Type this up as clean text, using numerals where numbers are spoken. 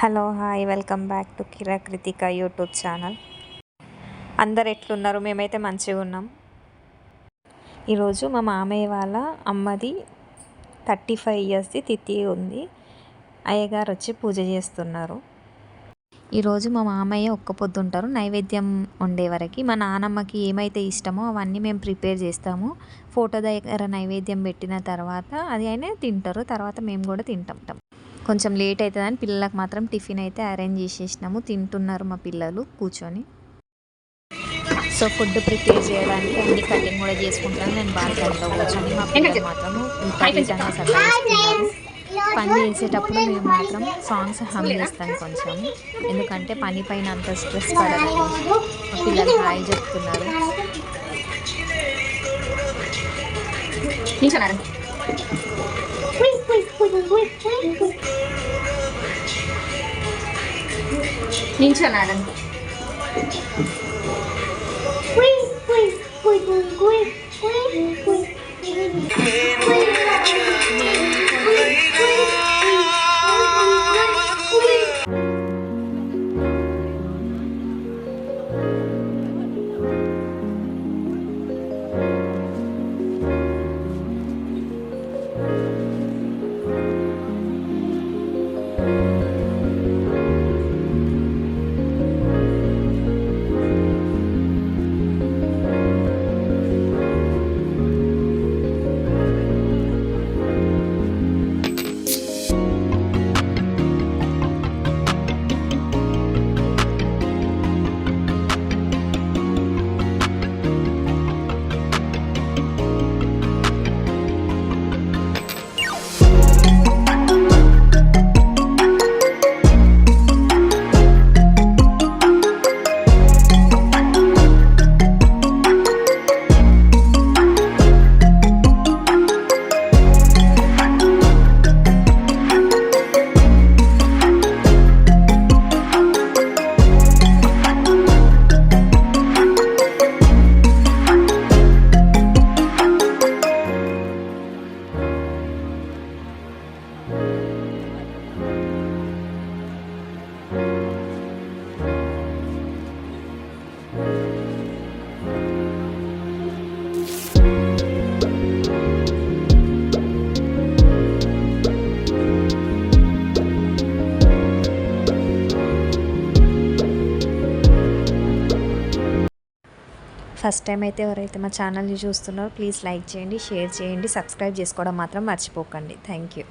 Hello hi welcome back to Kira Krittika YouTube channel. అందరు ఎట్లున్నారు? మేమైతే మంచిగా ఉన్నాం. ఈరోజు మా మామయ్య వాళ్ళ అమ్మది 35 ఇయర్స్ది తిథి ఉంది. అయ్యగారు వచ్చి పూజ చేస్తున్నారు. ఈరోజు మా మామయ్య ఒక్క పొద్దుంటారు. నైవేద్యం వండే వరకు మా నానమ్మకి ఏమైతే ఇష్టమో అవన్నీ మేము ప్రిపేర్ చేస్తాము. ఫోటో దగ్గర నైవేద్యం పెట్టిన తర్వాత అది అయినా తింటారు. తర్వాత మేము కూడా తింటాం. కొంచెం లేట్ అవుతుందని పిల్లలకు మాత్రం టిఫిన్ అయితే అరేంజ్ చేసేసినాము. తింటున్నారు మా పిల్లలు కూర్చొని. సో ఫుడ్ ప్రిపేర్ చేయడానికి అన్ని కటింగ్ కూడా చేసుకుంటాను. నేను బాల్కనీలో కూర్చొని మా పిల్లలు మాత్రము విపరీతంగా సతాయిస్తున్నారు. పని చేసేటప్పుడు మేము మాత్రం సాంగ్స్ హమ్ చేస్తాను కొంచెం, ఎందుకంటే పని పైన అంత స్ట్రెస్ పడదు. మా పిల్లలు హాయ్ చెప్తున్నారు. నించున్నాడు. ఫస్ట్ టైం అయితే ఎవరైతే మా ఛానల్ని చూస్తున్నారో ప్లీజ్ లైక్ చేయండి, షేర్ చేయండి, సబ్స్క్రైబ్ చేసుకోవడం మాత్రం మర్చిపోకండి. Thank you.